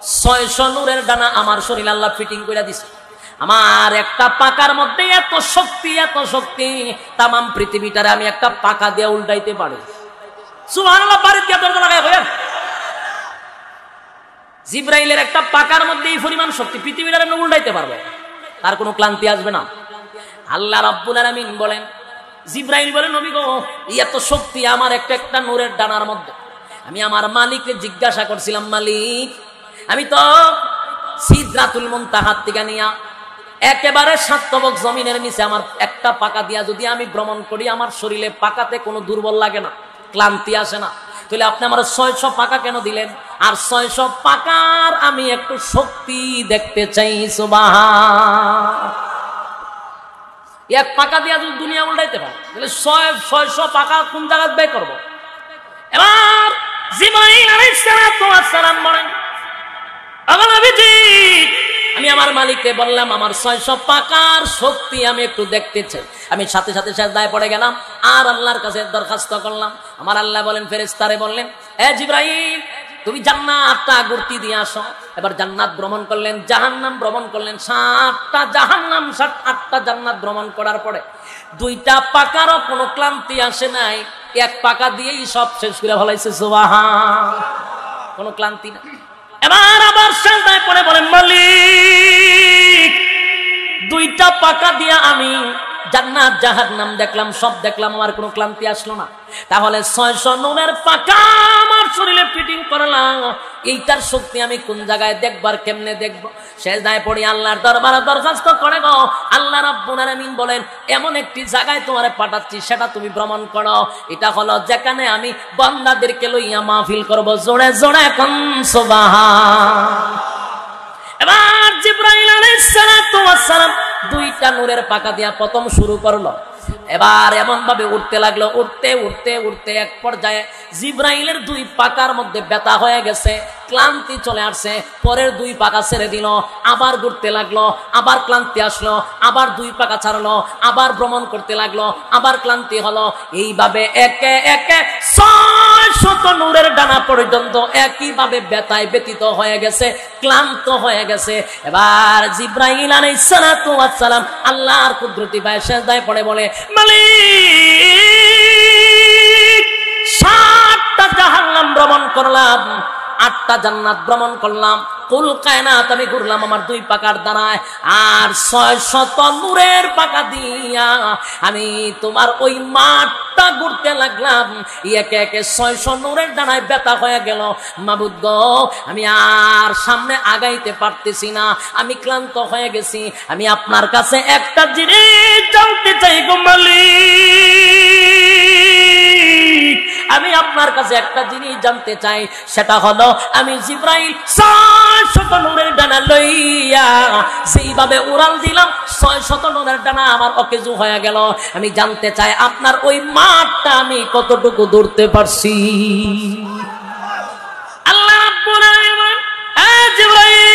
600 নূরের ডানা আমার শরীর আল্লাহ ফিটিং করে দিছে। আমার একটা পাকার মধ্যে এত শক্তি, তামাম পৃথিবীটারে আমি একটা পাকা দিয়ে উল্টাইতে পারি। সুবহানাল্লাহ, বাড়িতে কি দরজা লাগায় ভাইয়া? জিব্রাইলের একটা পাকার মধ্যে এই পরিমাণ শক্তি, পৃথিবীটারে আমি উল্টাইতে পারবো, তার কোনো ক্লান্তি আসবে না। আল্লাহ রাব্বুল আলামিন বলেন, জিব্রাইল বলেন, নবী গো, এত শক্তি আমার একটা নূরের ডানার মধ্যে। আমি আমার মালিককে জিজ্ঞাসা করছিলাম, মালিক, আমি তো সিদরাতুল মুনতাহা থেকে নিয়া একেবারে 7 তবক জমিনের নিচে আমার একটা পাকা দিয়া যদি আমি ভ্রমণ করি, আমার শরীরে পাকাতে কোনো দুর্বল লাগে না, ক্লান্তি আসে না। তাহলে আপনি আমার 600 পাকা কেন দিলেন? আর 600 পাকার আমি একটু শক্তি দেখতে চাই। সুবহান, এক পাকা দিয়া যদি দুনিয়া উল্টাইতে পারে, তাহলে 600 পাকা কোন জায়গায় ব্যয় করবো? এবার জিবরাইল আলাইহিস সালাম বলেন, আমি আমার মালিককে বললাম, আমার 600 পাকার শক্তি আমি একটু দেখতে চাই। আমি সাথে সাথে সিজদায় পড়ে গেলাম আর আল্লাহর কাছে দরখাস্ত করলাম। আমার আল্লাহ বলেন, ফেরেশতারে বললেন, এ জিবরাইল, তুমি জান্নাতটা ঘুরতে দিয়ে আসো। এবার জান্নাত ভ্রমণ করলেন, জাহান্নাম ভ্রমণ করলেন। 7টা জাহান্নাম, 8টা জান্নাত ভ্রমণ করার পরে 2টা পাকারও কোনো ক্লান্তি আসে নাই, এক পাকা দিয়েই সব শেষ করে ফেলাইছে। সুবহান, কোনো ক্লান্তি না। এবার আবার সিজদায় পড়ে বলেন, মালিক, 2টা পাকা দিয়া আমি জান্নাত জাহান্নাম দেখলাম, সব দেখলাম, আমার কোনো ক্লান্তি আসলো না। তাহলে 600 নূরের পাকা আমার শরীরে ফিটিং করলাম, এইটার শক্তি আমি কোন জায়গায় দেখবার, কেমনে দেখবো? সিজদায় পড়ে আল্লাহর দরবারে দরখাস্ত করে গো, আল্লাহ রাব্বুল আলামিন বলেন, এমন একটি জায়গায় তোমারে পাঠাচ্ছি, সেটা তুমি ভ্রমণ করো। এটা হলো যেখানে আমি বান্দাদেরকে লইয়া মাহফিল করব। জোরে জোরে কোন সুবহান। এবার জিবরাইল আলাইহিস সালাম 2টা নূরের পাকা দিয়া প্রথম শুরু করলো। এবার এমন ভাবে উঠতে লাগলো, উঠতে এক পর্যায়ে জিবরাইলের 2 পাকার মধ্যে ব্যথা হয়ে গেছে, ক্লান্তি চলে আসছে। পরের 2 পাকা ছেড়ে দিল, আবার ঘুরতে লাগলো, আবার ক্লান্তি আসলো, আবার 2 পাকা ছাড়লো, আবার ভ্রমণ করতে লাগলো, আবার ক্লান্তি হলো। এইভাবে একে একে 600 নূরের ডানা পর্যন্ত একইভাবে ব্যথায় ব্যতীত হয়ে গেছে, ক্লান্ত হয়ে গেছে। এবার জিবরাইল আলাইহিস সালাম আল্লাহর কুদরতি পায়ে সিজদায় পড়ে বলে, মালিক, 7টা জাহান্নাম ভ্রমণ করলাম, 8টা জান্নাত ভ্রমণ করলাম, কুল কায়নাত আমি ঘুরলাম আমার 2 পাকার দ্বারায়, আর 600 নূরের পাকা দিয়া আমি তোমার ওই মাঠটা ঘুরতে লাগলাম। একে একে 600 নূরের ডানায় ব্যথা হয়ে গেল। মাবুদ গো, আমি আর সামনে আগাইতে পারতেছি না, আমি ক্লান্ত হয়ে গেছি। আমি আপনার কাছে একটা জিনিস জানতে চাই গো মালিক, আমি আপনার কাছে একটা জিনিস জানতে চাই, সেটা হলো আমি জিবরাইল 600 নূরের ডানা লইয়া সেইভাবে উড়াল দিলাম, 600 নূরের ডানা আমার অকেজু হয়ে গেল। আমি জানতে চাই আপনার ওই মাঠটা আমি কতটুকু দৌড়তে পারছি। আল্লাহ রাব্বুল আলামিন, এ জিবরাইল,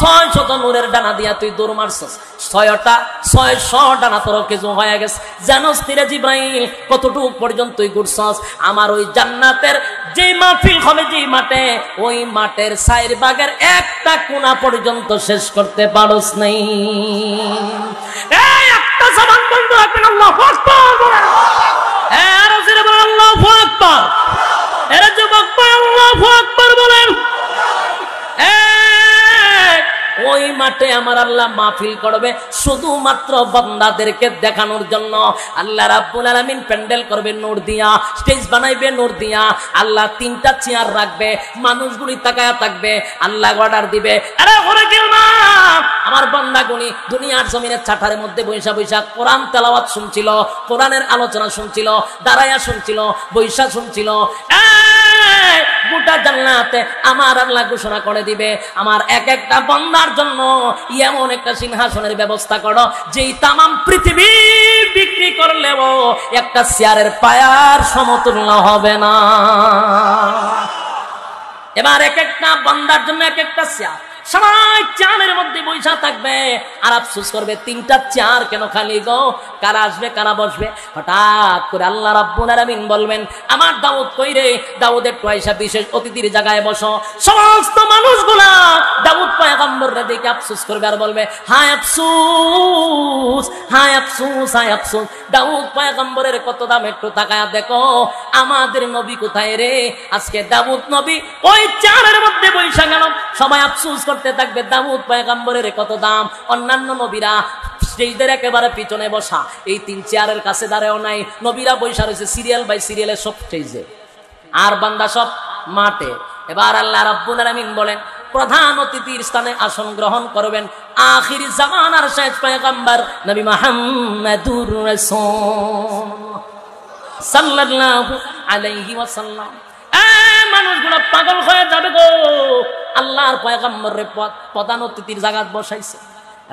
600 নূরের ডানা দিয়া তুই দৌড় মারছস, 600 ডানা তোর কিছু হয়ে গেছে। জানোস তীরে জিবরাইল কতটুকু পর্যন্ত তুই ঘুরছস? আমার ওই জান্নাতের যে মাহফিল হবে যে মাঠে, ওই মাঠের 4 ভাগের একটা কোণা পর্যন্ত শেষ করতে পারোস নাই। এই একটা জবান বন্ধ রাখবেন, আল্লাহু আকবার। এর জোরে বলেন আল্লাহু আকবার। এর যুবক ভাই আল্লাহু আকবার বলেন। ওই মাঠে আমার আল্লাহ মাহফিল করবে শুধুমাত্র বান্দাদেরকে দেখানোর জন্য। আল্লাহ রাব্বুল আলামিন প্যান্ডেল করবে নূর দিয়া, স্টেজ বানাইবে নূর দিয়া। আল্লাহ 3টা চেয়ার রাখবে, মানুষগুলি তাকায়া থাকবে। আল্লাহ অর্ডার দিবে, আরে ওরে গেলমা, আমার বান্দাগুলি দুনিয়ার জমিনের ছাঠারের মধ্যে বৈশা বৈশা কোরআন তেলাওয়াত শুনছিল, কোরআনের আলোচনা শুনছিল, দাঁড়ায়া শুনছিল, বৈশা শুনছিল। গোটা জান্নাতে আমার আল্লাহ ঘোষণা করে দিবে, আমার এক একটা বান্দার জন্য এমন একটা সিংহাসনের ব্যবস্থা করো, যেই তামাম পৃথিবী বিক্রি করলেও একটা চেয়ারের পায়ার সমতুল্য হবে না। এবার এক একটা বান্দার জন্য এক একটা চেয়ার, সবাই চেয়ারের মধ্যে বৈশা থাকবে আর আফসোস করবে তিনটা চেয়ার কেন খালি গো, কারা আসবে কারা বসবে। হঠাৎ করে আল্লাহ রাব্বুল আলামিন বলবেন, আমার দাউদ কই রে, দাউদের পয়সা বিশেষ অতিথির জায়গায় বসো। সমস্ত মানুষগুলা দাউদ পয়গম্বররে দেখে আফসোস করবে আর বলবে, হায় আফসোস, হায় আফসোস, হায় আফসোস, দাউদ পয়গম্বরের কত দাম একটু তাকায়া দেখো, আমাদের নবী কোথায় রে? আজকে দাউদ নবী ওই চেয়ারের মধ্যে বৈশা গেল। সবাই আফসোস করতে থাকবে, দাউদ পয়গম্বরের কত দাম। অন্যান্য নবীরা স্টেজের একেবারে পিছনে বসা, এই তিন চেয়ারের কাছে দাঁড়াও নাই, নবীরা বৈশা রয়েছে সিরিয়াল বাই সিরিয়ালে সব স্টেজে, আর বান্দা সব মাঠে। এবার আল্লাহ রাব্বুল আলামিন বলেন, প্রধান অতিথির স্থানে আসন গ্রহণ করবেন আখির জামানার শেষ পয়গম্বর নবী মুহাম্মদুর রাসূল সাল্লাল্লাহু আলাইহি ওয়াসাল্লাম। মানুষগুলো পাগল হয়ে যাবে গো, আল্লাহর পয়গম্বরের প্রধান অতিথির জায়গায় বসাইছে।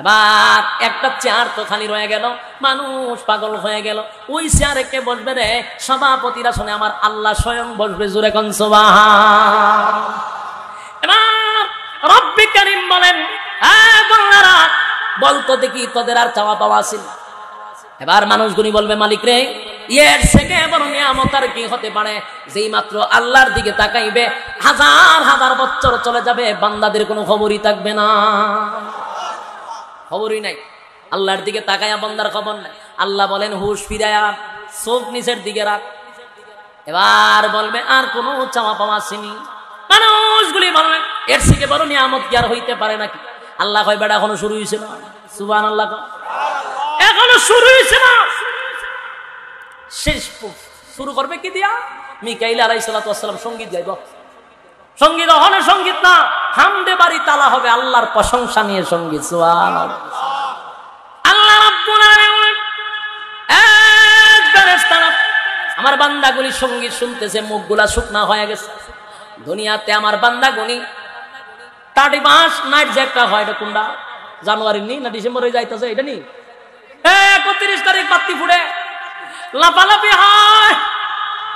এবার একটা চেয়ার তো খালি রয়ে গেল, মানুষ পাগল হয়ে গেল। ওই চেয়ারে কে বসবে রে? সভাপতির আসনে আমার আল্লাহ স্বয়ং বসবে। জোরে কোন সুবহান। এবার রব্বি কারীম বলেন, বান্দারা বলতো দেখি তোদের আর চাওয়া পাওয়া আছে? এবার মানুষগুলি বলবে, মালিক রে, এর থেকে বড় নিয়ামত আর কি হতে পারে? যেই মাত্র আল্লাহর দিকে তাকাইবে হাজার হাজার বছর চলে যাবে, বান্দাদের কোনো খবরই থাকবে না, খবরই নাই। আল্লাহর দিকে তাকায়া বান্দার খবর নাই। আল্লাহ বলেন, হুশ ফিরায়া চোখ নিচের দিকে রাখ। এবার বলবে, আর কোনো চাওয়া পাওয়া আসেনি। মানুষগুলি বলবে, এর থেকে বড় নিয়ামত কি আর হইতে পারে নাকি? আল্লাহ কয়, বেটা এখনো শুরু হয়েছে না। সুবহানাল্লাহ, এখনো শুরু হয়েছে না। শেষ শুরু করবে কি দিয়া? মিকাইল আলাইহিস সালাতু ওয়াস সালাম সঙ্গীত গাইব। সঙ্গীত হনে সঙ্গীত না, হামদে বাড়ি তালা হবে, আল্লাহর প্রশংসা নিয়ে সঙ্গীত। সুবহানাল্লাহ। আল্লাহ রাব্বুল আলামিন আমার বান্দাগুলি সঙ্গীত শুনতেছে, মুখগুলা শুকনা হয়ে গেছে। দুনিয়াতে আমার বান্দাগুলি 31 নাইট যে একটা হয়, এটা কোনটা? জানুয়ারি নি না ডিসেম্বরে যাইতেছে? এটা নি 31 তারিখ বাতি ফুটে, লাফালাফি হয়,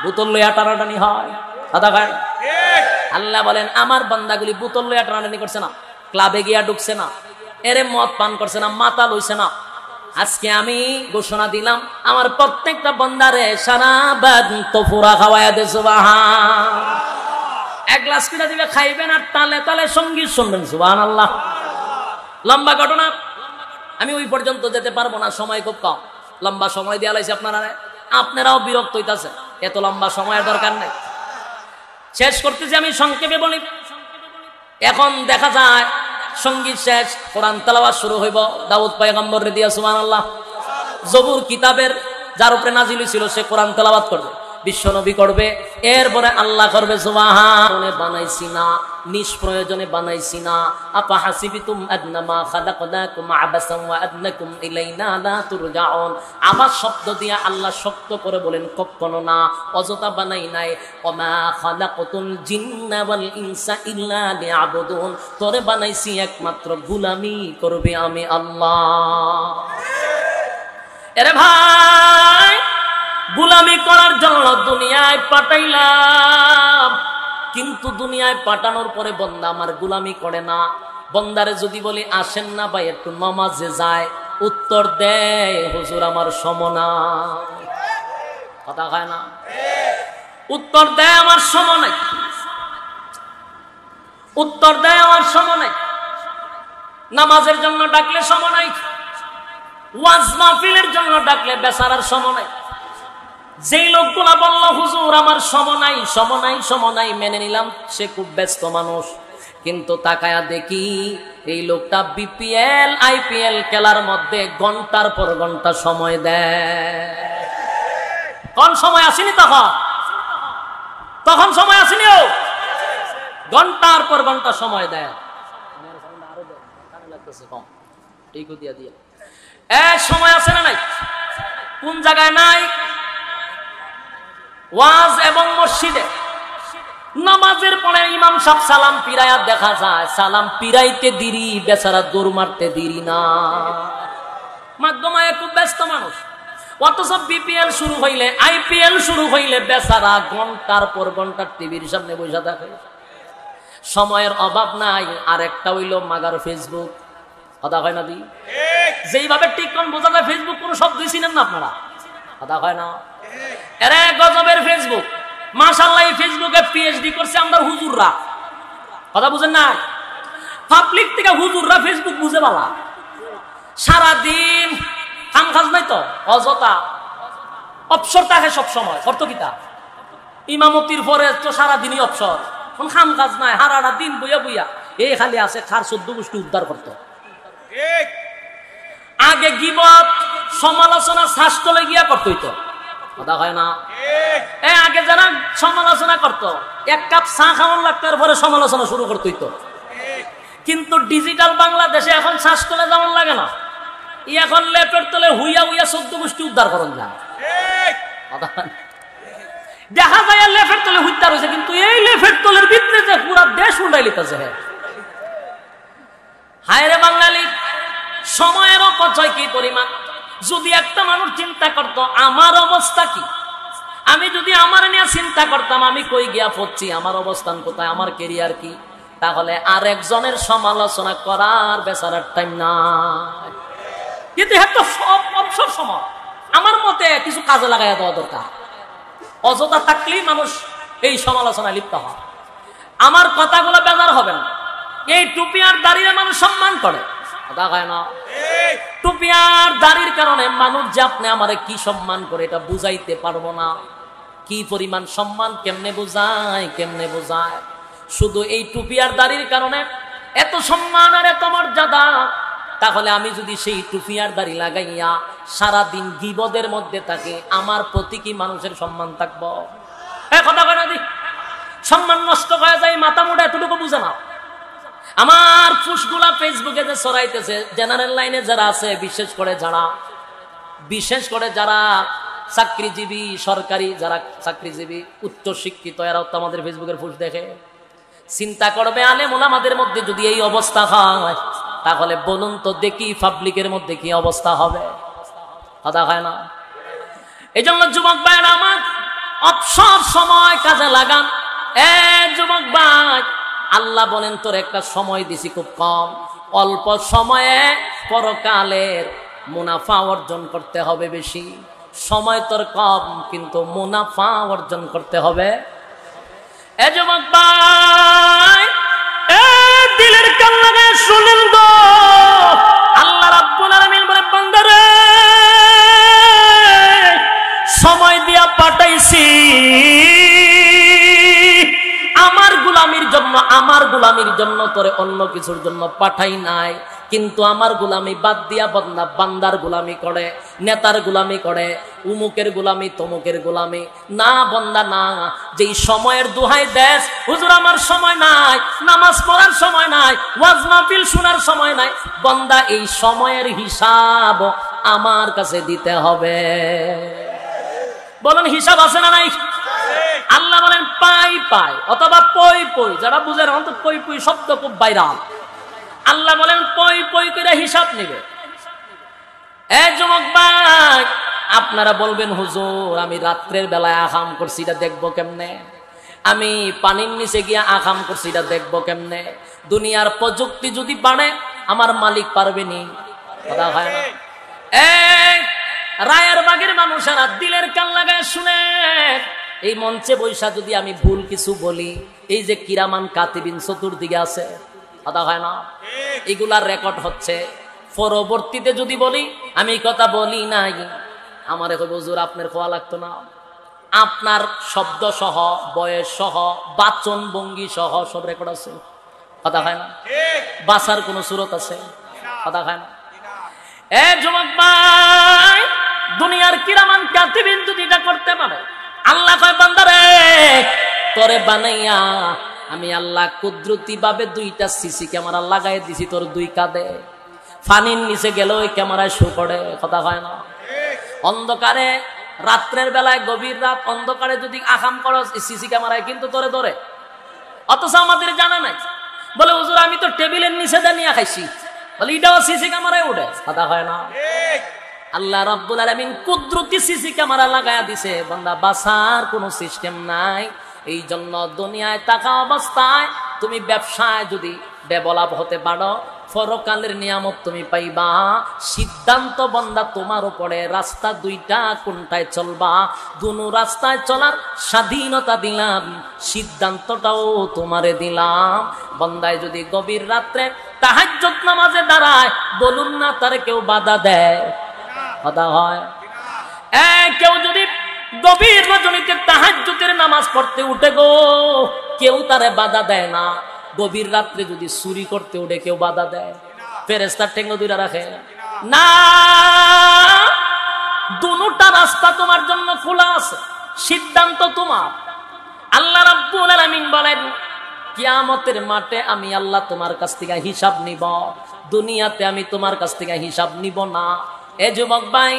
বোতল লইয়া টানাটানি হয়, সাদা খায়। আল্লাহ বলেন, আমার বান্দাগুলি বোতল লইয়া টানাটানি করছে না, ক্লাবে গিয়া ঢুকছে না, এরে মদ পান করছে না, মাথা লইছে না। আজকে আমি ঘোষণা দিলাম, আমার প্রত্যেকটা বান্দারে সারা বাদ তোফুরা খাওয়ায়া দে। সুবহান। এক গ্লাস কিনা দিবে, খাইবেন আর তালে তালে সঙ্গীত শুনবেন। সুবহানাল্লাহ। লম্বা ঘটনা, আমি ওই পর্যন্ত যেতে পারবো না, সময় খুব কম। লম্বা সময় দেওয়া লাগছে আপনারাও বিরক্ত হইতাছে, এত লম্বা সময়ের দরকার নেই। শেষ করতেছি, আমি সংক্ষেপে বলি। এখন দেখা যায় সঙ্গীত শেষ, কোরআন তেলাওয়াত শুরু হইব দাউদ পয়গম্বরের দিয়া। সুবহানাল্লাহ। জবুর কিতাবের যার উপরে নাজিল ছিল সে কোরআন তেলাওয়াত করবে, বিশ্বনবী করবে, এরপরে আল্লাহ করবে। সুবহান। বানাইছি না, নিষ্প্রয়োজনে বানাইছি না। আপা হাসিবিতুম আন্নামা খালাকনাকুম আবাসান ওয়া আন্নাকুম ইলাইনা লা তুরজাউন। আমার শব্দ দিয়ে আল্লাহ শক্ত করে বলেন, কখনো না, অযথা বানাই নাই। ওমা খালাকতুল জিন্না ওয়াল ইনসা ইল্লা লিয়াবুদুন। তোরে বানাইছি একমাত্র গোলামি করবে আমি আল্লাহ। এরে ভাই, গোলামি করার জন্য দুনিয়ায় পাঠাইলাম, কিন্তু দুনিয়ায় পাঠানোর পরে বন্দা আমার গোলামি করে না। বন্দারে যদি বলি আসেন না ভাই একটু নামাজে যায়, উত্তর দেয়, হুজুর আমার সমনা। কথা হয় না? উত্তর দেয়, আমার সম নাই। উত্তর দেয়, আমার সম নাই। নামাজের জন্য ডাকলে সম নাই, ওয়াজ মাহফিলের জন্য ডাকলে বেচারার সম নাই। যেই লোকগুলা বলল হুজুর আমার সম নাই, মেনে নিলাম, সে খুব ব্যস্ত মানুষ। কিন্তু তাকায়া দেখি এই লোকটা বিপিএল আইপিএল খেলার মধ্যে ঘন্টার পর ঘন্টা সময় দেয়। কোন সময় আসেনি? তখন সময় আসেনি, ও ঘন্টার পর ঘন্টা সময় দেয়। সময় আছে না নাই? কোন জায়গায় নাই? ওয়াজ এবং মসজিদে নামাজের পরে ইমাম সাহেব সালাম পিরায়া দেখা যায়, সালাম পিরাইতে দেরি, বেচারা দৌড় মারতে দেরি না। মাধ্যমায় খুব ব্যস্ত মানুষ। অথচ বিপিএল শুরু হইলে, আইপিএল শুরু হইলে বেচারা ঘন্টার পর ঘন্টা টিভির সামনে বসে থাকে। সময়ের অভাব নাই। আর একটা হইল মাগার ফেসবুক, কথা হয় না দি? যেইভাবে টিকটক বোঝা যায় ফেসবুক কোন শব্দই চিনেন না আপনারা, কথা হয় না? এরে গজবের ফেসবুক, মাশাআল্লাহ এই ফেসবুকে পিএইচডি করছে আমরা হুজুররা, কথা বুঝেন না? পাবলিক থেকে হুজুররা ফেসবুক বুঝে বালা, সারাদিন কাম কাজ নাই তো, অযথা অবসর থাকে সব সময়। অর্থ কিতা ইমামতির পরে তো সারাদিনই অবসর, কোন কাম কাজ নাই, হারাটা দিন বইয়া বইয়া এই খালি আছে খার 14 গোষ্ঠী উদ্ধার করতো। আগে গিবত সমালোচনা শাস্ত্রে গিয়া করতে হইতো, কথা হয় না? আগে যারা সমালোচনা করত এক কাপ চা খাওয়ার লাগতো, পরে সমালোচনা শুরু করতে হইতো। কিন্তু ডিজিটাল বাংলাদেশে এখন শাস্ত্রে যেমন লাগে না, এখন লেপের তলে হুইয়া হুইয়া 14 গোষ্ঠী উদ্ধার করন যায়। দেখা যায় লেফের তলে উদ্ধার হয়েছে, কিন্তু এই লেফের তলের ভিতরে যে পুরা দেশ উল্টাই লিতেছে। হায় রে বাঙালি, সময়ের অপচয় কি পরিমাণ! যদি একটা মানুষ চিন্তা করত আমার অবস্থা কি, আমি যদি আমার নিয়ে চিন্তা করতাম আমি কই গিয়া পড়ছি, আমার অবস্থান কোথায়, আমার কেরিয়ার কি, তাহলে আর একজনের সমালোচনা করার বেচারার টাইম নাই। কিন্তু হয়তো সব অবসর সময় আমার মতে কিছু কাজে লাগাইয়া দেওয়া দরকার। অযথা থাকলেই মানুষ এই সমালোচনায় লিপ্ত হয়। আমার কথাগুলো বেজার হবে না। এই টুপি আর দাড়ির মানুষ সম্মান করে, টুপি আর দাড়ির কারণে মানুষ যে আপনি আমারে কি সম্মান করে এটা বুঝাইতে পারবো না। কি পরিমাণ সম্মান কেমনে বোঝায়, কেমনে বোঝায়। শুধু এই টুপি আর দাড়ির কারণে এত সম্মান আর এত মর্যাদা, তাহলে আমি যদি সেই টুপি আর দাড়ি লাগাইয়া সারাদিন গীবদের মধ্যে থাকি, আমার প্রতি কি মানুষের সম্মান থাকবো? কথা কয় না দি, সম্মান নষ্ট হয়ে যায়, মাথা মোটা এতটুকু বুঝে না। আমার ফুসগুলা ফেসবুকে যে ছড়াইতেছে, জেনারেল লাইনে যারা আছে, বিশেষ করে যারা চাকরিজীবী, সরকারি যারা চাকরিজীবী, উচ্চ শিক্ষিত, এরাও তো আমাদের ফেসবুকের ফুস দেখে। চিন্তা করবে আলেম ওলামাদের মধ্যে যদি এই অবস্থা হয়, তাহলে বলুন তো দেখি পাবলিকের মধ্যে কি অবস্থা হবে? কথা হয় না? এই জন্য যুবক ভাইরা আমার, অবসর সময় কাজে লাগান। যুবক ভাই, আল্লাহ বলেন তোর একটা সময় দিছি খুব কম, অল্প সময়ে পরকালের মুনাফা অর্জন করতে হবে বেশি। সময় তোর কম, কিন্তু মুনাফা অর্জন করতে হবে। যুবক ভাই, দিলের কান লাগায় শুনেন তো, আল্লাহ রাব্বুল আলামিন বলে বান্দারে সময় দিয়া পাঠাইছি আমার গোলামির জন্য তোরে অন্য কিছুর জন্য পাঠাই নাই। কিন্তু আমার গোলামি বাদ দিয়া বন্দা বান্দার গোলামি করে, নেতার গোলামি করে, উমুকের গোলামি, তমুকের গোলামি। না বন্দা না, যেই সময়ের দোহাই দেশ, হুজুর আমার সময় নাই, নামাজ পড়ার সময় নাই, ওয়াজ মাহফিল শোনার সময় নাই, বন্দা এই সময়ের হিসাব আমার কাছে দিতে হবে। বলেন হিসাব আছে না নাই? আল্লাহ বলেন পাই পাই অথবা পই পই, যারা বুঝেন অন্তত পই পই শব্দ খুব বাইরাল। আল্লাহ বলেন পই পই করে হিসাব নেবে। যুবক ভাই, আপনারা বলবেন হুজুর আমি রাত্রের বেলায় আকাম করছি, এটা দেখবো কেমনে? আমি পানির নিচে গিয়া আকাম করছি, এটা দেখবো কেমনে? দুনিয়ার প্রযুক্তি যদি বাড়ে আমার মালিক পারবে নি? কথা হয় না? রায়ের বাগের মানুষেরা দিলের কান লাগায় শুনে, এই মঞ্চে বৈশা যদি আমি ভুল কিছু বলি, এই যে কিরামান কাতিবিন চতুর্দিকে আছে, কথা হয় না, এগুলার রেকর্ড হচ্ছে। পরবর্তীতে যদি বলি আমি কথা বলি নাই, আমার কইব হুজুর আপনার খোয়া লাগতো না। আপনার শব্দ সহ, বয়স সহ, বাচন ভঙ্গি সহ সব রেকর্ড আছে, কথা হয় না? বাঁচার কোন সুরত আছে? কথা হয় না? যুবক ভাই, দুনিয়ার কিরামান কাতিবিন যদি এটা করতে পারে, আল্লাহ কয় বান্দারে তোরে বানাইয়া আমি আল্লাহ কুদরতি ভাবে 2টা সিসি ক্যামেরা লাগাই দিছি তোর 2 কাঁধে। পানির নিচে গেলে ওই ক্যামেরায় শো করে, কথা হয় না? অন্ধকারে রাত্রের বেলায়, গভীর রাত অন্ধকারে যদি আকাম করো সিসি ক্যামেরায় কিন্তু তোরে ধরে। অথচ আমাদের জানা নাই। বলে হুজুর আমি তো টেবিলের নিচে দিয়ে নিয়ে খাইছি, বলে এটাও সিসি ক্যামেরায় উঠে, কথা হয় না? আল্লাহ রাব্বুল আলামিন কুদরতি সিসি ক্যামেরা লাগায়া দিছে, বান্দা বাসার কোনো সিস্টেম নাই। এই জন্য দুনিয়ায় থাকা অবস্থায় তুমি ব্যবসায় যদি ডেভেলপ হতে পারো, পরকালের নিয়ামত তুমি পাইবা। সিদ্ধান্ত বন্দা তোমার উপরে, রাস্তা দুইটা, কোনটায় চলবা। দুনো রাস্তায় চলার স্বাধীনতা দিলাম, সিদ্ধান্তটাও তোমারে দিলাম। বন্দায় যদি গভীর রাত্রে তাহাজ্জুদ নামাজে দাঁড়ায়, বলুন না তার কেউ বাধা দেয়? বাধা হয়? কেউ যদি গভীর রজনীতে তাহাজ্জুদের নামাজ পড়তে উঠে গো, কেউ তারে বাধা দেয় না। গভীর রাত্রে যদি চুরি করতে উঠে কেউ বাধা দেয়? ফেরেশতার ঠেঙ্গো দুইটা রাখে না। দুটা রাস্তা তোমার জন্য খোলা আছে, সিদ্ধান্ত তোমার। আল্লাহ রাব্বুল আলামিন বলেন, কিয়ামতের মাঠে আমি আল্লাহ তোমার কাছ থেকে হিসাব নিব, দুনিয়াতে আমি তোমার কাছ থেকে হিসাব নিব না। এ যুবক ভাই,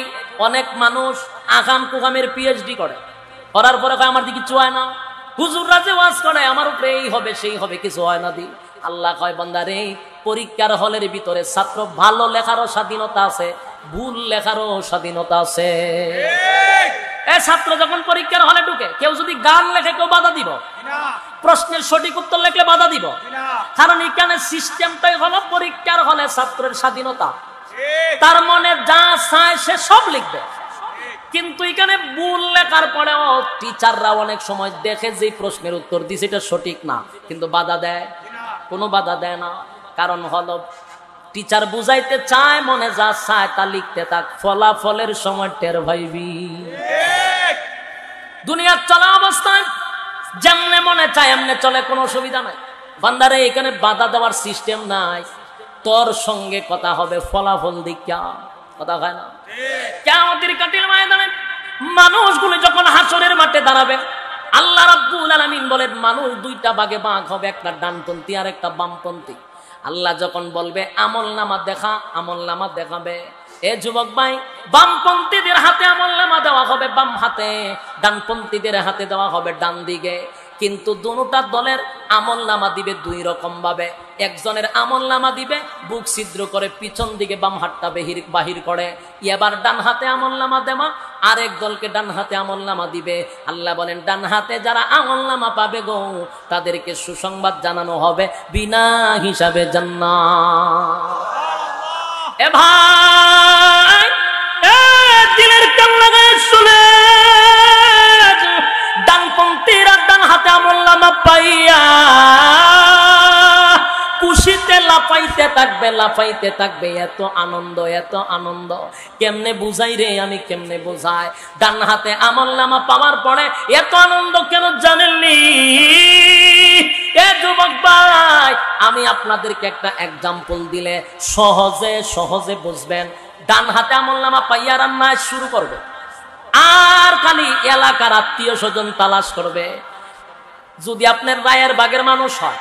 অনেক মানুষ আকাম কুকামের পিএইচডি করে, করার পরে আমার দিকে কিছু হয় না। হুজুররা যে ওয়াজ করে আমার উপরে এই হবে সেই হবে, কিছু হয় না দি। আল্লাহ কয়, বান্দা রে, পরীক্ষার হলের ভিতরে ছাত্র ভালো লেখারও স্বাধীনতা আছে, ভুল লেখারও স্বাধীনতা আছে। ছাত্র যখন পরীক্ষার হলে ঢুকে, কেউ যদি গান লেখে কেউ বাধা দিব? প্রশ্নের সঠিক উত্তর লেখলে বাধা দিব? কারণ এখানে সিস্টেমটাই হলো পরীক্ষার হলে ছাত্রের স্বাধীনতা, তার মনে যা চায় সে সব লিখবে। কিন্তু এখানে ভুল লেখার পরেও টিচাররা অনেক সময় দেখে যে প্রশ্নের উত্তর দিছে এটা সঠিক না, কিন্তু বাধা দেয়? কোনো বাধা দেয় না। কারণ হলো টিচার বুঝাইতে চায়, মনে যা চায় তা লিখতে থাক, ফলাফলের সময় টের ভাইবি। দুনিয়ার চলা অবস্থায় যেমনে মনে চায় এমনে চলে, কোনো অসুবিধা নাই। বান্দারে, এখানে বাধা দেওয়ার সিস্টেম নাই। তোর সঙ্গে কথা হবে ফলাফল দিকা, কথা হয় না? কিয়ামতের কাঠিল ময়দানে মানুষগুলো যখন হাসরের মাঠে দাঁড়াবে, আল্লাহ রাব্বুল আলামিন বলেন মানুষ দুইটা ভাগে ভাগ হবে, একটা ডানপন্থী আর একটা বামপন্থী। আল্লাহ যখন বলবে আমলনামা দেখা, আমলনামা দেখাবে। এ যুবক ভাই, বামপন্থীদের হাতে আমলনামা দেওয়া হবে বাম হাতে, ডানপন্থীদের হাতে দেওয়া হবে ডান দিকে। কিন্তু দুটা দলের আমলনামা দিবে দুই রকম ভাবে। একজনের আমলনামা দিবে বুক ছিদ্র করে পিছন দিকে বাম হাতটা বাহির করে, এবার ডান হাতে আমলনামা দেওয়া। আরেক দলকে ডান হাতে আমলনামা দিবে। আল্লাহ বলেন, ডান হাতে যারা আমলনামা পাবে গো, তাদেরকে সুসংবাদ জানানো হবে বিনা হিসাবে জান্নাত। এ ভাই, দিলের কান লাগায় শুনে, ডানপন্থীরা ডান হাতে আমলনামা পাইয়া খুশিতে লাফাইতে থাকবে, লাফাইতে থাকবে। এত আনন্দ, এত আনন্দ। কেমনে বুঝাই রে, আমি কেমনে বুঝাই? ডান হাতে আমলনামা পাওয়ার পরে এত আনন্দ কেন জানেননি? এ যুবক ভাই, আমি আপনাদেরকে একটা এক্সাম্পল দিলে সহজে সহজে বুঝবেন। ডান হাতে আমলনামা পাইয়া রান্না শুরু করবে, আর খালি এলাকার আত্মীয় স্বজন তালাশ করবে। যদি আপনার রায়ের বাগের মানুষ হয়,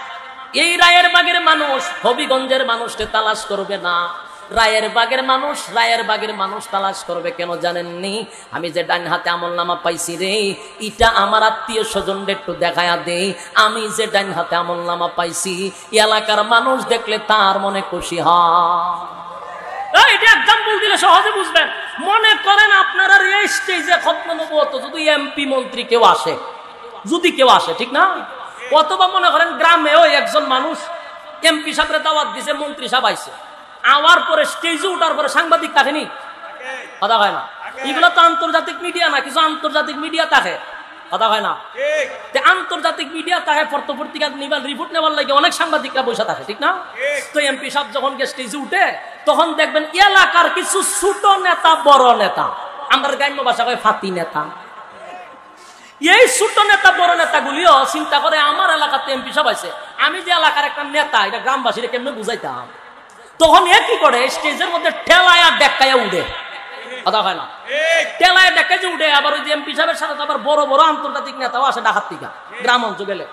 এই রায়ের বাগের মানুষ হবিগঞ্জের মানুষকে তালাশ করবে না। রায়ের বাগের মানুষ তালাশ করবে। কেন জানেননি? আমি যে ডান হাতে আমলনামা পাইছি রে, এটা আমার আত্মীয় স্বজনদের একটু দেখায়া দেই। আমি যে ডান হাতে আমলনামা পাইছি, এলাকার মানুষ দেখলে তার মনে খুশি হয়। এটা এক্সাম্পল দিলে সহজে বুঝবেন। মনে করেন আপনারা এই স্টেজে খতম নবুয়ত যদি এমপি মন্ত্রী কেউ আসে, যদি কেউ আসে, ঠিক না? অথবা মনে করেন গ্রামে ওই একজন মানুষ এমপি সাহেবের দাওয়াত দিছে, মন্ত্রী সাহেব আইছে, আওয়ার পরে স্টেজে উঠার পরে সাংবাদিক থাকেনি? কথা হয় না? এগুলো তো আন্তর্জাতিক মিডিয়া না, কিছু আন্তর্জাতিক মিডিয়া থাকে, কথা হয় না? আন্তর্জাতিক মিডিয়া থাকে, পত্রিকা নিবার রিপোর্ট নেওয়ার লাগে অনেক সাংবাদিকরা বসে থাকে, ঠিক না? তো এমপি সাহেব যখন স্টেজে উঠে, তখন দেখবেন এলাকার কিছু ছোট নেতা, বড় নেতা, আমরা গ্রাম্য ভাষা কয় ফাতি নেতা, এই ছোট নেতা বড় নেতাগুলিও চিন্তা করে আমার এলাকাতে এমপি সাহেব আছে, আমি যে এলাকার একটা নেতা, এটা গ্রামবাসীরা কেমনে বুঝাইতাম। তখন এ কি করে, স্টেজের মধ্যে ঠেলায়া ডেকায়া উঠে, কথা হয় না? ঠেলায় ডেকে যে উঠে, আবার ওই যে এমপি সাহেবের সাথে আবার বড় বড় আন্তর্জাতিক নেতাও আসে ঢাকার থেকে, গ্রাম অঞ্চল গেলে।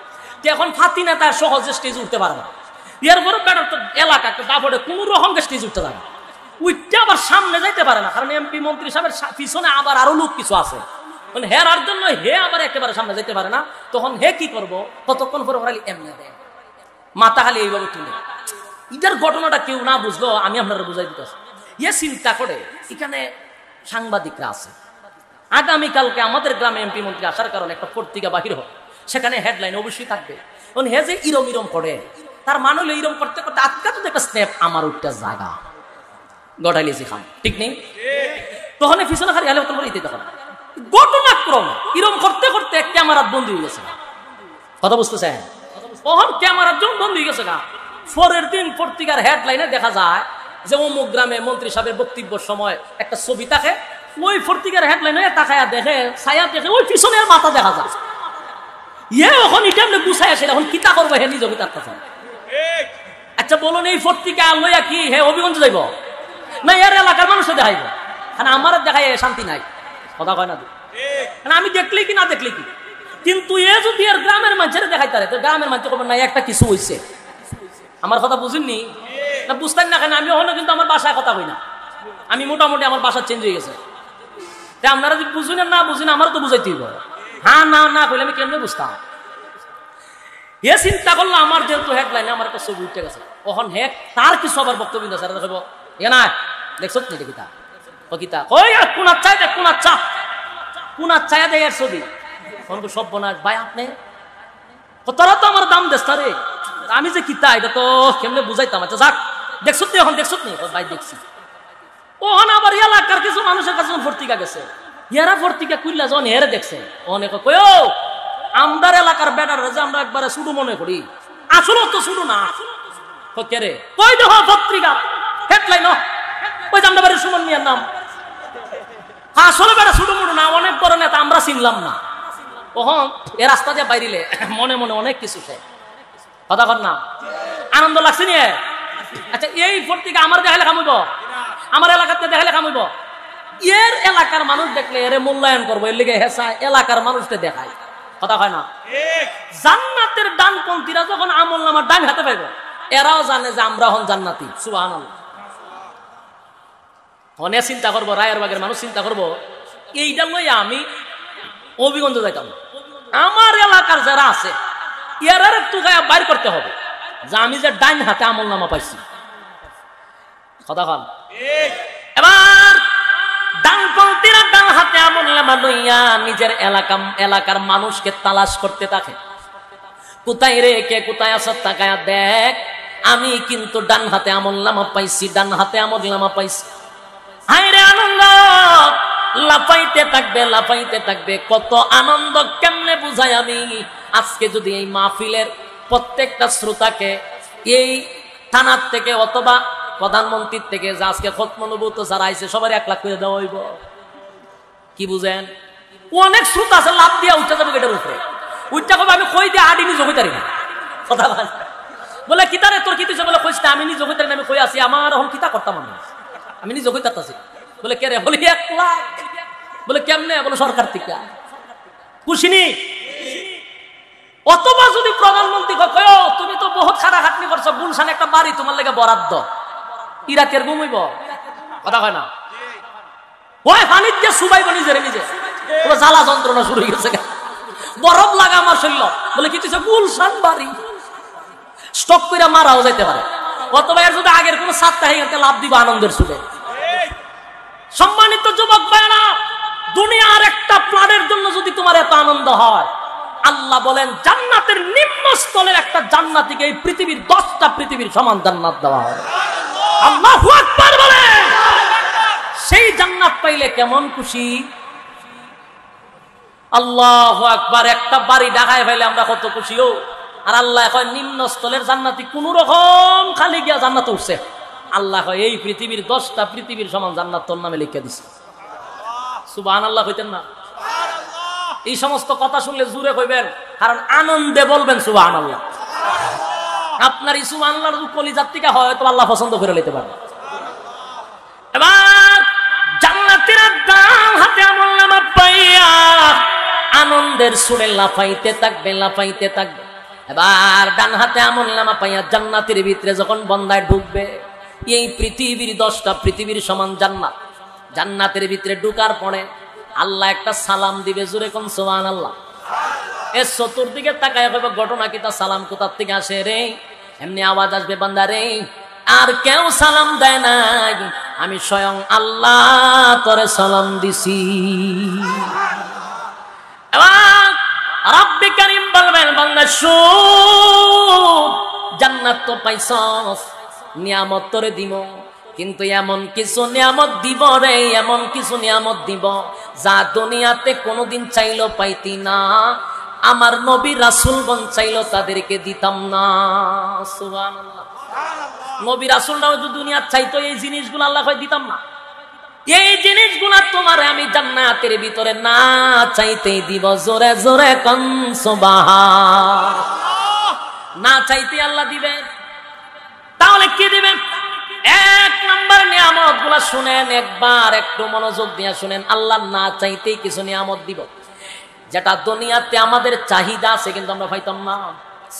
এখন ফাতি নেতা সহজে স্টেজে উঠতে পারে না। এরপরে এলাকা দাপড়ে কোন রকম স্টেজ উঠতে পারে, উঠতে আবার সামনে যাইতে পারে না, কারণ এমপি মন্ত্রী সাহেবের পিছনে আবার আরো লোক কিছু আছে, হেরার জন্য হে আবার একেবারে সামনে যেতে পারে না। তখন হে কি করবো, কতক্ষণ পরে খালি এমনি দেয়, মাথা খালি এইভাবে তুলে। ইটার ঘটনাটা কেউ না বুঝলো, আমি আপনারা বুঝাই দিতেছি। ইয়ে চিন্তা করে এখানে সাংবাদিকরা আছে, আগামীকালকে আমাদের গ্রামে এমপি মন্ত্রী আসার কারণে একটা পত্রিকা বাহির হয়, সেখানে হেডলাইন অবশ্যই থাকবে। হে যে ইরম ইরম করে, তার মানে হলো ইরম করতে করতে আজকে তো একটা স্টেপ আমার ওইটা জায়গা গটাইলেছি খাম, ঠিক নেই? তখন পিছনে খালি আলে তোমার ইতে তখন ঘটনাক্রম ইরম করতে করতে ক্যামেরার বন্দী হয়ে গেছে। কথা বুঝতেছেন? তখন ক্যামেরার জন্য বন্দী হয়ে গেছে না। পরের দিন পত্রিকার হেডলাইনে দেখা যায় যে অমুক গ্রামে মন্ত্রী সাহেবের বক্তব্যের সময় একটা ছবি থাকে, ওই পত্রিকার হেডলাইনে তাকায়া দেখে, ছায়া দেখে, ওই পিছনের মাথা দেখা যায়। এখন এটা গুছাই আসে, এখন কিতা করবো হে নিজ অভিতার কথা। আচ্ছা বলুন, এই পত্রিকা লইয়া কি হে হবিগঞ্জ যাইব না এর এলাকার মানুষে দেখাইব? আমার দেখাই শান্তি নাই। কথা কয় না? আমি দেখলি কি না দেখলি কি, কিন্তু এ যদি এর গ্রামের মানুষের দেখাই তারে, তো গ্রামের মানুষ করবেন না একটা কিছু হয়েছে। আমার কথা বুঝেননি না? বুঝতেন না কেন? আমি ওখানে কিন্তু আমার বাসায় কথা কই না, আমি মোটামুটি আমার বাসা চেঞ্জ হয়ে গেছে। আপনারা যদি বুঝুন না বুঝুন, আমারও তো বুঝাইতে হইব। হ্যাঁ না না কইলে আমি কেমনে বুঝতাম? এ চিন্তা করলো আমার যেহেতু হেডলাইনে আমার একটা ছবি উঠে গেছে, তখন হে তার কিছু আবার বক্তব্য আছে দেখব এ না দেখছো নি দেখিতা কিতা কই কোন আচ্ছা দেখ কোন আচ্ছা কোন আচ্ছা দেখ এর ছবি সব বনাস ভাই আপনি তোরা তো আমার দাম দেশ রে, আমি যে কিতা এটা তো কেমনে বুঝাইতাম। আচ্ছা যাক দেখছো নি, এখন দেখছো নি? ভাই দেখছি। ওখানে আবার এলাকার কিছু মানুষের কাছে পত্রিকা গেছে, এরা পত্রিকা কুইল্লা যখন হেরে দেখছে, অনেক কই ও আমদার এলাকার বেটার যে আমরা একবারে শুরু মনে করি, আসলে তো শুরু না। কে রে? কই দেখো পত্রিকা হেডলাইন, ওই যে আমরা বাড়ির সুমন মিয়ার নাম। আসলে বেটা শুরু মনে না, অনেক বড় নেতা, আমরা চিনলাম না। তখন এ রাস্তা দিয়ে বাইরিলে মনে মনে অনেক কিছু সে কথা কর না, আনন্দ লাগছে নি? আচ্ছা এই পত্রিকা আমার দেখাইলে কামিব, আমার এলাকাতে দেখাইলে কামিব, এর এলাকার মানুষ দেখলে এর মূল্যায়ন করবো, এর লিগে হেসা এলাকার মানুষকে দেখায়। কথা হয় না? জান্নাতের ডানপন্থীরা যখন আমল নামার ডান হাতে পাইব, এরাও জানে যে আমরা হন জান্নাতি। সুবহানাল্লাহ। অনেক চিন্তা করবো, রায়েরবাগের মানুষ চিন্তা করবো, এইটা লইয়া আমি হবিগঞ্জ যাইতাম, আমার এলাকার যারা আছে এরার একটু গায়ে বাইর করতে হবে যে আমি যে ডাইন হাতে আমল নামা পাইছি। কথা কন। এবার ডানপন্থীরা ডান হাতে আমল নামা লইয়া নিজের এলাকার মানুষকে তালাশ করতে থাকে, কোথায় রে কে কোথায় আছে তাকায়া দেখ, আমি কিন্তু ডান হাতে আমল নামা পাইছি, ডান হাতে আমল নামা পাইছি। হায় রে আনন্দ, লাফাইতে থাকবে লাফাইতে থাকবে। কত আনন্দ কেমনে বুঝাই আমি? আজকে যদি এই মাহফিলের প্রত্যেকটা শ্রোতাকে এই থানার থেকে অথবা প্রধানমন্ত্রীর থেকে যে আজকে খতমনবুত যারা আইছে সবার 1 লাখ করে দেওয়া হইব, কি বুঝেন? অনেক শ্রোতা আছে লাভ দিয়া উঠে যাবে গেটের উপরে, উঠটা কবে আমি কই দিয়ে আডি নিজে হইতারি না। কথা বলে কিতারে তোর কি তুই বলে কইস না, আমি নিজে হইতারি না, আমি কই আছি আমার এখন কিতা করতাম আমি নিজে হইতারতাছি। বলে কে রে? বলে 1 লাখ। বলে কেমনে? বলে সরকার থেকে। খুশিনি? অথবা যদি প্রধানমন্ত্রী কয় তুমি তো বহুত খাটাখাটনি করছো, গুলশানে একটা বাড়ি তোমার লেগে বরাদ্দ, ইরাকের ঘুমাইব। কথা কয় না? ওই পানির দিয়ে সুবাইব নিজের নিজে, জ্বালা যন্ত্রণা শুরু হয়ে গেছে, বরফ লাগা আমার শরীর। বলে কি তুই গুলশান বাড়ি স্টক করে মারাও যাইতে পারে, অথবা এর যদি আগের কোন সাপ্তাহে লাভ দিব আনন্দের সুরে। সম্মানিত যুবক ভাইরা, দুনিয়ার একটা প্রাণের জন্য যদি তোমার এত আনন্দ হয়, আল্লাহ বলেন জান্নাতের নিম্নস্থলের একটা জান্নাতীকে এই পৃথিবীর 10টা পৃথিবীর সমান জান্নাত দেওয়া হয়। আল্লাহু আকবার বলেন। সেই জান্নাত পাইলে কেমন খুশি! আল্লাহু আকবার। একটা বাড়ি ঢাকায় পাইলে আমরা কত খুশি। ও আর আল্লাহ এখন নিম্নস্থলের জান্নাতি কোন রকম খালি গিয়া জান্নাতে উঠছে, আল্লাহ এই পৃথিবীর 10টা পৃথিবীর সমান জান্নাত তোর নামে লিখে দিছে। সুবহানাল্লাহ কইতেন না? এই সমস্ত কথা শুনলে জুড়ে কইবেন, কারণ আনন্দে বলবেন সুবহানাল্লাহ। আপনার এই সুবহানাল্লাহর কলিজার থেকে হয়তো আল্লাহ পছন্দ করে নিতে পারে। এবার জান্নাতীরা ডান হাতে আমলনামা পাইয়া আনন্দের সুরে লাফাইতে থাকবে লাফাইতে থাকবে। এবার ডান হাতে আমলনামা পাইয়া জান্নাতের ভিতরে যখন বান্দায় ঢুকবে, এই পৃথিবীর 10টা পৃথিবীর সমান জান্নাত, জান্নাতের ভিতরে ঢুকার পরে আল্লাহ একটা সালাম দিবে, জোরে কোন সুবহানাল্লাহ। এর চতুর্দিকে তাকায় কইবে ঘটনা কি, তা সালাম কোথা থেকে আসে রে? এমনি আওয়াজ আসবে, বান্দা রে আর কেউ সালাম দেয় নাই, আমি স্বয়ং আল্লাহ তোরে সালাম দিছি। এবার রব্বে কারীম বলবেন বান্দা শুন, জান্নাত তো পাইছস, নিয়ামত তোরে দিব, কিন্তু এমন কিছু নিয়ামত দিব রে, এমন কিছু নিয়ামত দিব যা দুনিয়াতে কোনোদিন চাইলো পাইতি না, আমার নবী রাসূলগণ চাইলো তাদেরকে দিতাম না। সুবহানাল্লাহ। নবী রাসূলরাও যদি দুনিয়া চাইতো এই জিনিসগুলো আল্লাহ কয় দিতাম না। এই জিনিসগুলা তোমার আমি জান্নাতের ভিতরে না চাইতেই দিব। জোরে জোরে কোন সুবহান। না চাইতে আল্লাহ দিবে। তাহলে কি দিবেন? এক নম্বর নিয়ামত গুলা শুনেন, একবার একটু মনোযোগ দিয়ে শুনেন। আল্লাহ না চাইতেই কিছু নিয়ামত দিব যেটা দুনিয়াতে আমাদের চাহিদা আছে কিন্তু আমরা পাইতাম না,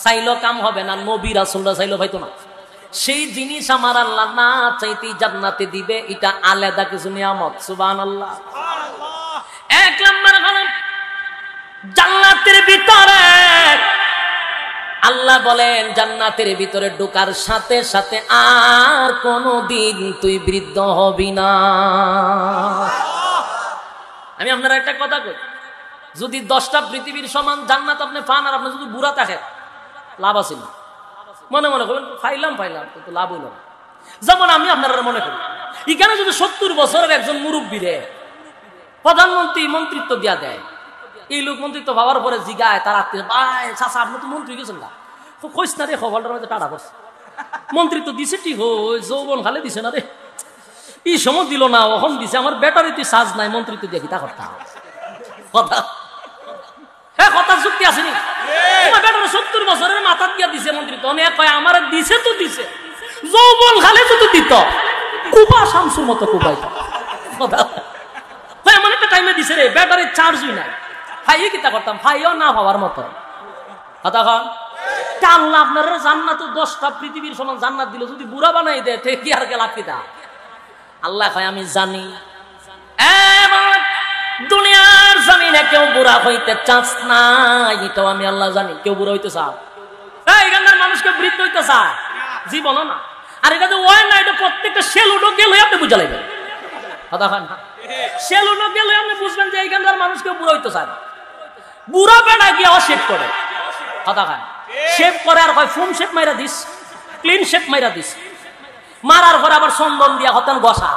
চাইলো কাম হবে না, নবী রাসূলরা চাইলো পাইতো না। সেই জিনিস আমার আল্লাহ না চাইতেই জান্নাতে দিবে, এটা আলাদা কিছু নিয়ামত। সুবহানাল্লাহ। এক নম্বর হলো জান্নাতের ভিতরে আল্লাহ বলেন জান্নাতের ভিতরে ঢোকার সাথে সাথে আর কোনদিন তুই বৃদ্ধ হবি না। আমি আপনারা একটা কথা কই, যদি 10টা পৃথিবীর সমান জান্নাত আপনি পান আর আপনি যদি বুড়া থাকেন, লাভ আছে না? মনে মনে করবেন ফাইলাম কিন্তু লাভ হইল না। যেমন আমি আপনারা মনে করি এখানে যদি 70 বছরের একজন মুরব্বীরে প্রধানমন্ত্রী মন্ত্রিত্ব দিয়া দেয়, এই লোক মন্ত্রিত্ব পাওয়ার পরে জিগায় তার আত্মীয়, ভাই চাচা আপনি তো মন্ত্রী গেছেন না, কইস না রে, খবরটার মধ্যে টাটা করছে, মন্ত্রিত্ব দিছে ঠিক হয়, যৌবন খালে দিছে না রে, এই সময় দিল না, ওখান দিছে, আমার ব্যাটারিতে চার্জ নাই, মন্ত্রিত্ব দিয়ে কি তা করতাম কথা। হ্যাঁ, কথা যুক্তি আসেনি? তোমার ব্যাটারি 70 বছরের মাথা দিয়া দিছে মন্ত্রিত্ব, অনেক কয় আমার দিছে তো দিছে, যৌবন খালে যদি দিত কুবা শামসুর মতো কুবাইত কথা। এমন একটা টাইমে দিছে রে, ব্যাটারির চার্জই নাই, ফাইয়ে কিতা করতাম, ফাইও না হওয়ার মতো কথা। আল্লাহ আপনার জান্নাত 10টা পৃথিবীর সমান জান্নাত দিল, যদি বুড়া বানাই দেয় কি আর গেল কিতা? আল্লাহ কয় আমি জানি দুনিয়ার জমিনে কেউ বুড়া হইতে চাস না, এটাও আমি আল্লাহ জানি। কেউ বুড়া হইতে চায়? এখানকার মানুষকে বৃদ্ধ হইতে চায় জীবনও না। আর এটা তো ওই না, এটা প্রত্যেকটা সেলুডো গেলে আপনি বুঝা লাগবেন কথা হয় না? সেলুডো গেলে আপনি বুঝবেন যে এইখানকার মানুষ কেউ বুড়া হইতে চায় না। বুড়া বেড়া গিয়ে শেপ করে কথা হয়, শেপ করে আর হয় ফোম শেপ মাইরা দিস, ক্লিন শেপ মাইরা দিস, মারার পরে আবার চন্দন দিয়া হতেন বসা।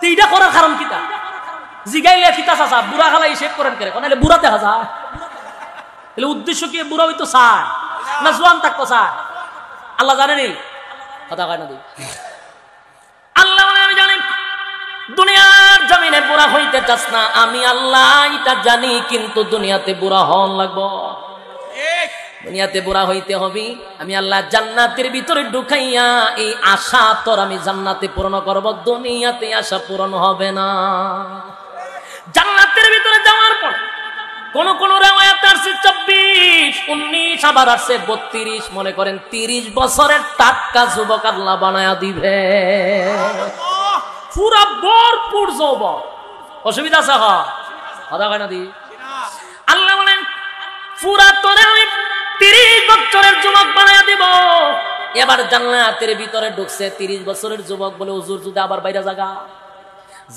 এইটা করার কারণ কিতা? জিগাইলে কিতা চাচা বুড়া খালাই শেপ করেন করে, কোনাইলে বুড়া দেখা যায়, তাহলে উদ্দেশ্য কি বুড়া হইতো চায় না জোয়ান থাকতো চায়? আল্লাহ জানেনি কথা কয় না? আল্লাহ আমি জানি দুনিয়ার জমিনে বুড়া হইতে চাস না, আমি আল্লাহ এটা জানি, কিন্তু দুনিয়াতে বুড়া হন লাগবো, দুনিয়াতে বুড়া হইতে হবে। আমি আল্লাহ জান্নাতের ভিতরে ঢুকাইয়া এই আশা তোর আমি জান্নাতে পূরণ করব, দুনিয়াতে আশা পূরণ হবে না। জান্নাতের ভিতরে যাওয়ার পর কোন কোন রিওয়ায়াত আছে 24, 19, আবার আছে 32। মনে করেন 30 বছরের টাটকা যুবক আল্লাহ বানায়া দিবে, পুরা ভরপুর যুবক। অসুবিধা আছে কথা কয় না দি? আল্লাহ বলেন পুরা তোরে আমি 30 বছরের যুবক বানায়া দিব। এবার জান্নাতের ভিতরে ঢুকছে 30 বছরের যুবক, বলে হুজুর যদি আবার বাইরে জায়গা।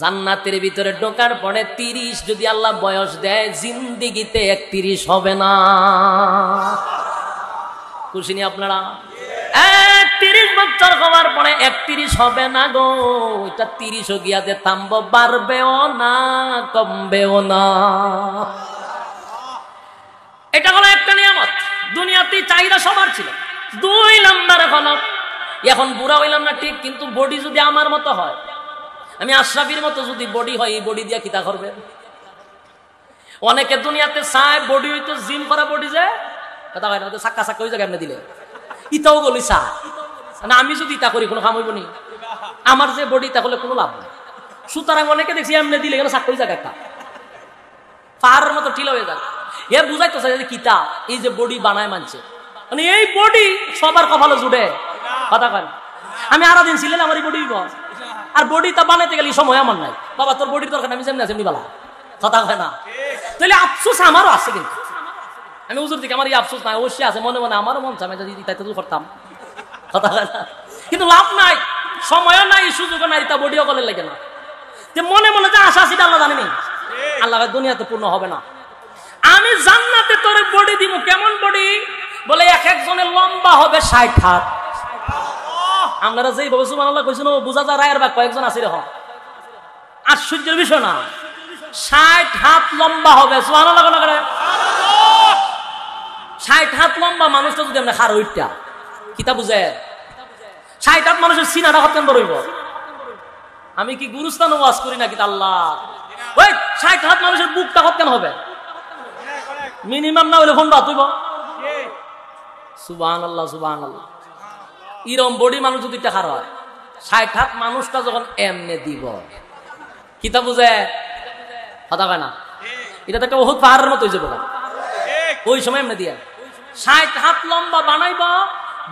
জান্নাতের ভিতরে ঢোকার পরে 30 যদি আল্লাহ বয়স দেয়, জিন্দেগিতে 31 হবে না। খুশি নি আপনারা? 30 বছর হওয়ার পরে 31 হবে না গো, এটা 30 গিয়াতে থামবো, বাড়বেও না কমবেও না। এটা হলো একটা নিয়ামত, দুনিয়াতে চাহিদা সবার ছিল। 2 নম্বরে হলো এখন বুড়া হইলাম না ঠিক, কিন্তু বডি যদি আমার মতো হয়, আমি আশরাফির মতো যদি বডি হয়, এই বডি দিয়ে কিতা করবে? অনেকে দুনিয়াতে চায় বডি হইতো জিম করা বডি, যে কথা হয় না, চাক্কা চাক্কা হয়ে যায় এমনি দিলে, ইটাও বলি চায় না। আমি যদি ইটা করি কোনো কাম হইব নি? আমার যে বডি তা হলে কোনো লাভ নেই। সুতরাং অনেকে দেখছি এমনি দিলে কেন চাক্কা হয়ে যায়, একটা পাহাড়ের মতো টিলা হয়ে যায়। এ বুঝাইতো চাই যে কিতা এই যে বডি বানায় মানছে, মানে এই বডি সবার কপালে জুড়ে কথা কয়। আমি আরো দিন ছিলেন আমার এই বডি, আর বডি তা বানাইতে গেলে সময় আমার নাই। বাবা তোর বডির দরকার, আমি যেমনি সেমনি বালা কথা হয় না? তাহলে আফসোস আমারও আছে, কিন্তু আমি হুজুর দিকে আমার এই আফসোস নাই, অবশ্যই আছে মনে মনে, আমারও মন চাই যদি তাই তো করতাম কথা হয় না, কিন্তু লাভ নাই, সময়ও নাই, সুযোগও নাই, তা বডিও বলে লাগে না। যে মনে মনে যে আশা আছে আল্লাহ জানেনি, আল্লাহ দুনিয়াতে পূর্ণ হবে না। আমি জান্নাতে তোরে বডি দিব। কেমন বডি? বলে এক একজনের লম্বা হবে 60 হাত। আপনারা যেই ভাবে সুবহানাল্লাহ কইছেন ও বুঝা যায় রায়ের বাগ কয়েকজন আছে এরকম। আশ্চর্যের বিষয় না, 60 হাত লম্বা হবে। সুবহানাল্লাহ করে 60 হাত লম্বা মানুষটা যদি আমরা খার ওইটা কিতা বুঝে 60 হাত মানুষের সিনাটা হতেন বড়ইব। আমি কি গুরুস্থান ওয়াজ করি নাকি? আল্লাহ ওই 60 হাত মানুষের বুকটা হতেন হবে মিনিমাম না হলে ফোন বাতুইব। সুবহানাল্লাহ সুবহানাল্লাহ। ইরম বডি মানুষ যদি টাকার হয় 60 হাত মানুষটা যখন এমনে দিব কিতা বুঝে কথা কয় না? এটা তো একটা বহুত পাহাড়ের মতো হয়ে যাবে ওই সময় এমনি দিয়ে 60 হাত লম্বা বানাইব,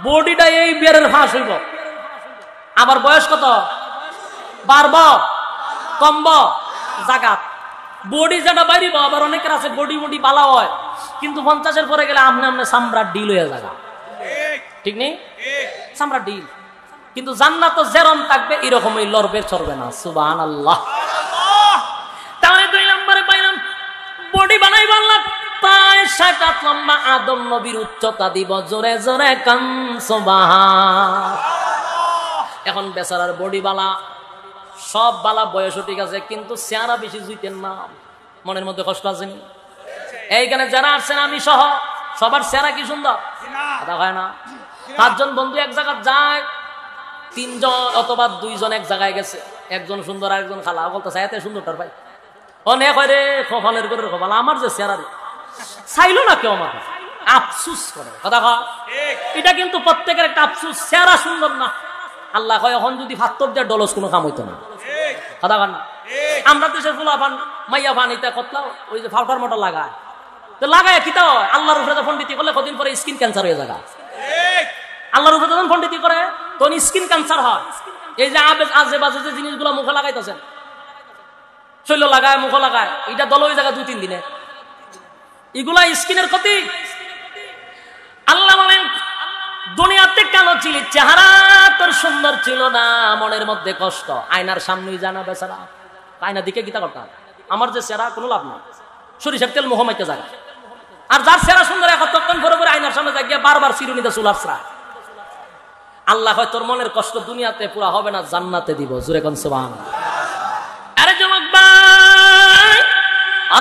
বডিটা এই বিয়ারের ফাঁস হইব। আবার বয়স কত বাড়ব কমব জাগাত বডি যেটা বাইরিব। আবার অনেকের আছে বডি বডি বালা হয় কিন্তু 50-এর পরে গেলে আমনে আমনে চামড়া ডিল হয়ে যাগা। ঠিক নেই? চামড়া ডিল। কিন্তু জান্নাত যেরকম থাকবে এরকমই লড়বে চড়বে না। সুবহানাল্লাহ। তাহলে 2 নম্বরে পাইলাম বডি বানাইব আল্লাহ। তাই 60 হাত লম্বা আদম নবীর উচ্চতা দিব। জোরে জোরে কান সুবহান। এখন বেচারার বডি বালা সব বালা বয়সও ঠিক আছে কিন্তু চেহারা বেশি জুইতেন না। মনের মধ্যে কষ্ট আছে নি? এইখানে যারা আসছেন আমি সহ সবার চেহারা কি সুন্দর কথা হয় না? 5 জন বন্ধু এক জায়গায় যায়, 3 জন অথবা 2 জন এক জায়গায় গেছে, একজন সুন্দর আর একজন খালা বলতেছে এত সুন্দরটার ভাই অনেক হয় রে কপালের করে কপাল আমার যে চেহারা চাইলো না কেউ আমাকে আফসুস করে কথা কয়। এটা কিন্তু প্রত্যেকের একটা আফসুস, চেহারা সুন্দর না। আল্লাহ কয় এখন যদি ফাত্তর দিয়ে ডলস কোনো কাম হইতো না কথা কয় না? আমরা দেশের ফুলা ফান মাইয়া ফানিতে কতলাও ওই যে ফাউটার মোটর লাগায় তো লাগায় কিতা হয় আল্লাহর উপরে যখন ফন্ডিতি করলে কদিন পরে স্কিন ক্যান্সার হয়ে যায়। আল্লাহর উপরে যখন ফন্ডিতি করে তখন স্কিন ক্যান্সার হয়। এই যে আজে বাজে যে জিনিসগুলো মুখে লাগাইতেছেন, শৈল লাগায় মুখ লাগায়, এটা দল হয়ে যায় 2-3 দিনে। এগুলা স্কিনের ক্ষতি। আল্লাহ বলেন দুনিয়াতে কালো ছিলি, চেহারা তোর সুন্দর ছিল না, মনের মধ্যে কষ্ট, আয়নার সামনেই জানা বেচারা আয়না দিকে গীতা করতাম আমার যে চেহারা কোনো লাভ না, সরিষার তেল মুখ মাইতে যায়। আর যার চেহারা সুন্দর এতক্ষণ ভরে ভরে আয়নার সামনে যায় গিয়ে বারবার চিরুনিতে চুল আসরা। আল্লাহ হয় তোর মনের কষ্ট দুনিয়াতে পুরা হবে না, জান্নাতে দিব। জোরে কোন সুবহানাল্লাহ। আরে যুবক ভাই,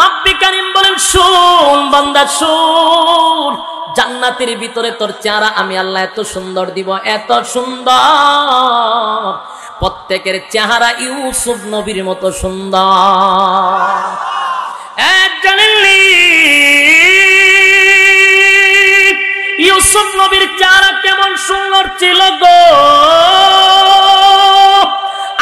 রব্বি কারীম বলেন শুন বান্দা শুন, জান্নাতের ভিতরে তোর চেহারা আমি আল্লাহ এত সুন্দর দিব, এত সুন্দর, প্রত্যেকের চেহারা ইউসুফ নবীর মতো সুন্দর। ইউসুফ নবীর চেহারা কেমন সুন্দর ছিল গো।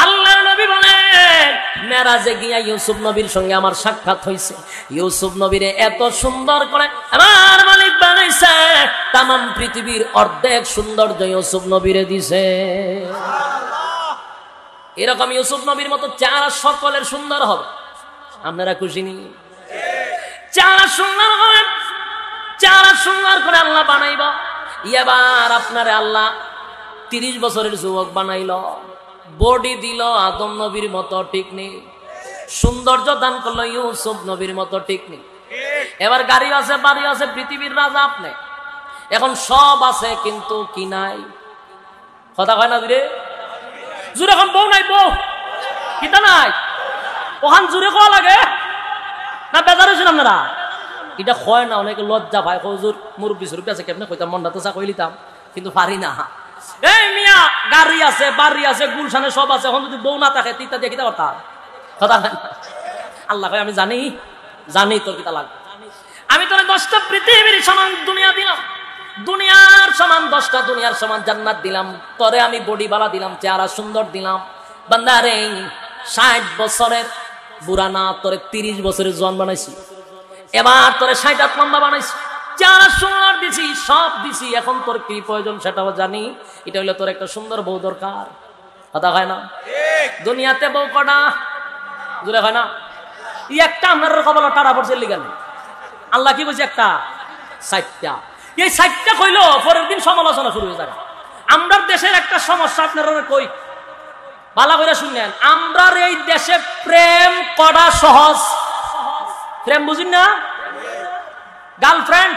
আল্লাহর নবী বলেন মেরাজে গিয়া ইউসুফ নবীর সঙ্গে আমার সাক্ষাৎ হয়েছে। ইউসুফ নবীরে এত সুন্দর করে আমার মালিক বানাইছে, তামাম পৃথিবীর অর্ধেক সৌন্দর্য ইউসুফ নবীরে দিছে। এরকম ইউসুফ নবীর মতো চেহারা সকলের সুন্দর হবে। আপনারা খুশি নি? চেহারা সুন্দর হবে, চেহারা সুন্দর করে আল্লাহ বানাইব। এবার আপনারে আল্লাহ 30 বছরের যুবক বানাইল, বডি দিল আদম নবীর মতো, ঠিক নেই? সৌন্দর্য দান করলো ইউসুফ নবীর মতো, ঠিক নেই? এবার গাড়ি আছে, বাড়ি আছে, পৃথিবীর রাজা আপনি, এখন সব আছে কিন্তু কি নাই? কথা কয় না জুড়ে জুড়ে, এখন বউ নাই, বউ কিতা নাই, ওখান জুড়ে কোয়া লাগে না? বেজার হয়েছেন আপনারা? এটা হয় না, অনেকে লজ্জা ভাই হুজুর মুরব্বী সুরব্বী আছে কেমনে কইতাম, মনটা তো চা কইলিতাম কিন্তু পারি না। এই মিয়া গাড়ি আছে, বাড়ি আছে, গুলশানে সব আছে, এখন যদি বউ না থাকে তিতা দিয়ে কিতা করতাম? কথা আল্লাহ কয় আমি জানি জানি তোর কিতা লাগবে। আমি তোর 10টা পৃথিবীর সমান দুনিয়া দিলাম, দুনিয়ার সমান 10টা দুনিয়ার সমান জান্নাত দিলাম, তোরে আমি বডি বালা দিলাম, চেহারা সুন্দর দিলাম। বান্দারে 60 বছরের বুড়া না, তোরে 30 বছরের জোয়ান বানাইছি, এবার তোরে 60 হাত লম্বা বানাইছি, চেহারা সুন্দর দিছি, সব দিছি। এখন তোর কি প্রয়োজন সেটাও জানি, এটা হইলে তোর একটা সুন্দর বউ দরকার। কথা হয় না? দুনিয়াতে বউ কটা জুড়ে হয় না? একটা আপনার কপাল টাড়া পড়ছে লিগানে, আল্লাহ কি বলছে একটা 60টা। এই 60টা কইলো পরের দিন সমালোচনা শুরু হয়ে যাবে। আমরার দেশের একটা সমস্যা আপনারা কই ভালো করে শুনলেন, আমরার এই দেশে প্রেম করা সহজ, প্রেম বুঝিন না? গার্লফ্রেন্ড